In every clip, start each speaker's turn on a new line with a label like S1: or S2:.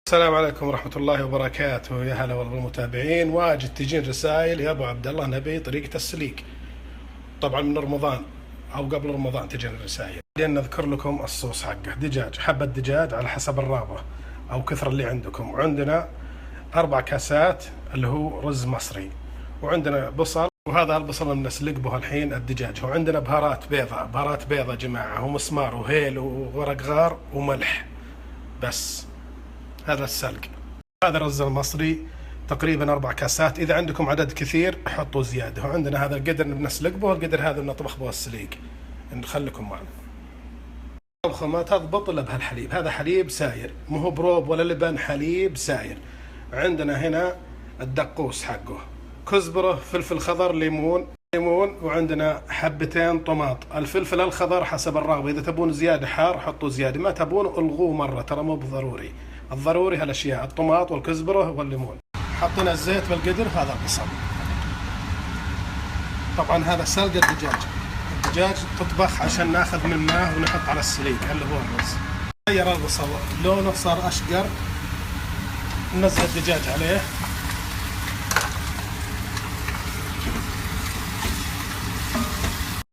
S1: السلام عليكم ورحمة الله وبركاته. يا هلا والله بالمتابعين. واجد تجين رسائل يا ابو عبد الله نبي طريقة السليق. طبعا من رمضان او قبل رمضان تجين الرسائل. لان نذكر لكم الصوص حقه دجاج، حبة دجاج على حسب الرغبة او كثر اللي عندكم. وعندنا 4 كاسات اللي هو رز مصري، وعندنا بصل، وهذا البصل اللي بنسلق به الحين الدجاج. وعندنا بهارات بيضة جماعة، ومسمار وهيل وورق غار وملح. بس هذا السلق. هذا الرز المصري تقريبا 4 كاسات. اذا عندكم عدد كثير حطوا زياده. وعندنا هذا القدر بنسلق به، والقدر هذا بنطبخ به السليق. نخليكم معنا. الطبخه ما تضبط الا بهالحليب. هذا حليب ساير، مو هو بروب ولا لبن، حليب ساير. عندنا هنا الدقوس حقه، كزبره، فلفل خضر، ليمون. وعندنا حبتين طماط. الفلفل الخضر حسب الرغبه، اذا تبون زياده حار حطوا زياده، ما تبون الغوه مره، ترى مو بضروري. الضروري هالاشياء، الطماط والكزبره والليمون. حطينا الزيت بالقدر. هذا البصل. طبعا هذا سلق الدجاج تطبخ عشان ناخذ من ماء ونحط على السليق اللي هو الرز. غير البصل لونه صار اشقر، ننزل الدجاج عليه.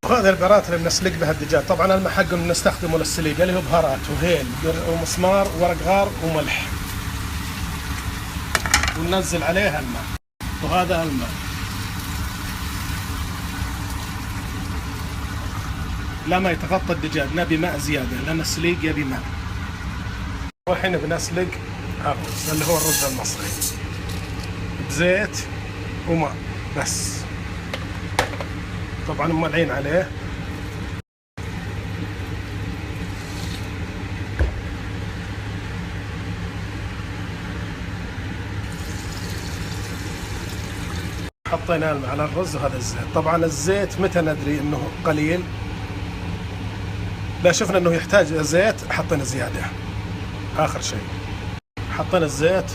S1: وهذه البهارات اللي بنسلق بها الدجاج. طبعا الماء حقه بنستخدمه للسليق اللي هو بهارات وهيل ومسمار وورق غار وملح، وننزل عليها الماء. وهذا الماء لما يتغطى الدجاج نبي ماء زياده، لان السليق يبي ماء. والحين بنسلق الرز اللي هو الرز المصري بزيت وماء بس. طبعا مولعين عليه. حطينا الماء على الرز وهذا الزيت. طبعا الزيت متى ندري انه قليل؟ لا شفنا انه يحتاج زيت حطينا زياده. اخر شيء حطينا الزيت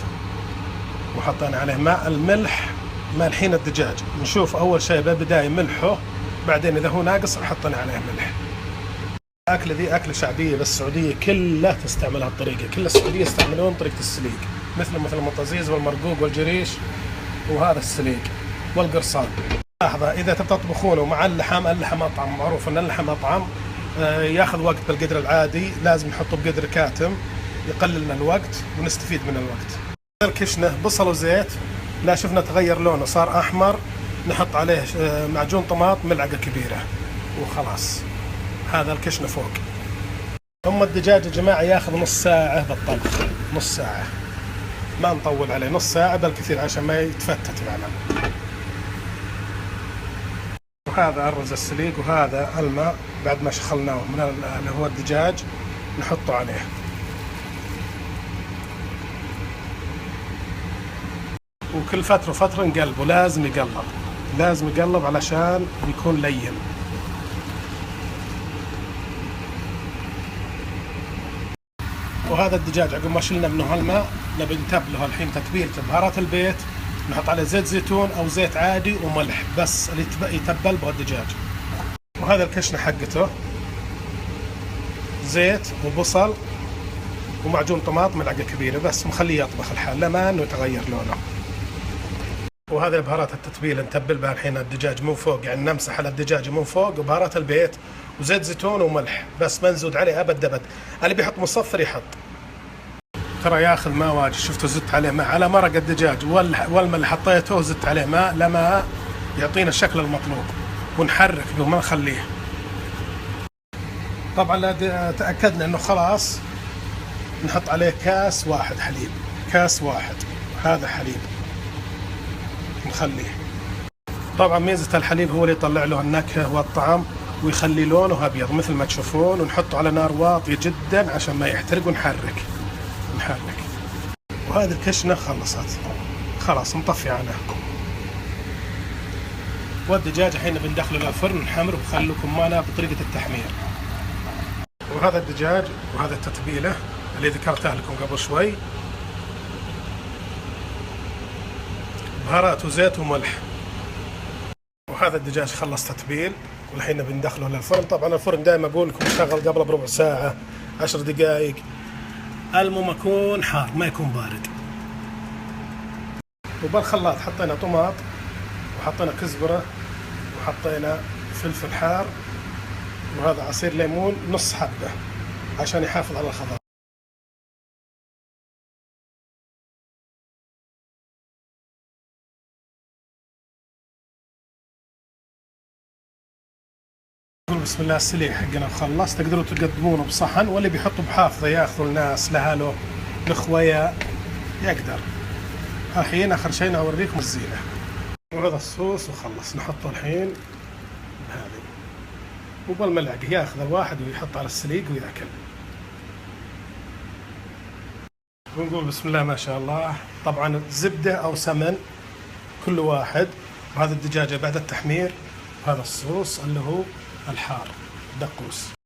S1: وحطينا عليه ماء. الملح مالحين الدجاج، نشوف اول شيء بالبدايه ملحه، بعدين اذا هو ناقص حطينا عليه ملح. الاكله ذي اكله شعبيه بالسعوديه، كلها تستعمل هالطريقه. كل السعوديه يستعملون طريقه السليق، مثل المطازيز والمرقوق والجريش، وهذا السليق والقرصان. لاحظه اذا تطبخونه مع اللحم اطعم. معروف ان اللحم اطعم، ياخذ وقت بالقدر العادي. لازم نحطه بقدر كاتم يقلل لنا الوقت ونستفيد من الوقت. الكشنه بصل وزيت، لا شفنا تغير لونه صار احمر، نحط عليه معجون طماط ملعقه كبيره وخلاص. هذا الكشنه فوق. الدجاج يا جماعه ياخذ نص ساعه بالطبخ، نص ساعه، ما نطول عليه، نص ساعه بالكثير عشان ما يتفتت معنا. وهذا الرز السليق، وهذا الماء بعد ما شخلناه من اللي هو الدجاج نحطه عليه. وكل فترة وفترة نقلبه، لازم يقلب علشان يكون لين. وهذا الدجاج عقب ما شلنا منه الماء نبي نتبله الحين تتبيلته بهارات البيت. نحط عليه زيت زيتون او زيت عادي وملح بس اللي يتبل به الدجاج. وهذا الكشنة حقته زيت وبصل ومعجون طماط ملعقة كبيرة بس، مخليه يطبخ الحال لا ما انه يتغير لونه. وهذه بهارات التتبيله نتبل بها الحين الدجاج من فوق، يعني نمسح على الدجاج من فوق وبهارات البيت وزيت زيتون وملح بس، ما نزود عليه ابد. اللي بيحط مصفر يحط، ترى ياخذ ماء واجد. شفتوا زدت عليه ماء على مرق الدجاج والماء اللي حطيته زدت عليه ماء لما يعطينا الشكل المطلوب. ونحرك به ما نخليه. طبعا تاكدنا انه خلاص نحط عليه كاس واحد حليب، كاس واحد هذا حليب نخليه. طبعا ميزة الحليب هو اللي يطلع له النكهة والطعم ويخلي لونه ابيض مثل ما تشوفون. ونحطه على نار واطية جدا عشان ما يحترق. ونحرك. وهذه الكشنة خلصت خلاص نطفي عنها. والدجاج الحين بندخله للفرن نحمر، وخلوكم معنا بطريقة التحمير. وهذا الدجاج وهذا التتبيلة اللي ذكرتها لكم قبل شوي، بهارات وزيت وملح. وهذا الدجاج خلص تتبيل، والحين بندخله للفرن. طبعا الفرن دائما اقول لكم شغل قبل بربع ساعة 10 دقائق المهم يكون حار ما يكون بارد. وبالخلاط حطينا طماط وحطينا كزبرة وحطينا فلفل حار، وهذا عصير ليمون نص حبة عشان يحافظ على الخضار. بسم الله، السليق حقنا خلص. تقدروا تقدمونه بصحن، واللي بيحطوا بحافظه ياخذوا الناس لهاله لخويا يقدر. الحين اخر شيء اوريكم الزينه. وهذا الصوص وخلص، نحطه الحين بهذه وبالملعقه ياخذ الواحد ويحط على السليق وياكل. ونقول بسم الله ما شاء الله. طبعا زبده او سمن كل واحد. وهذا الدجاجه بعد التحمير، وهذا الصوص اللي هو الحار دقوس.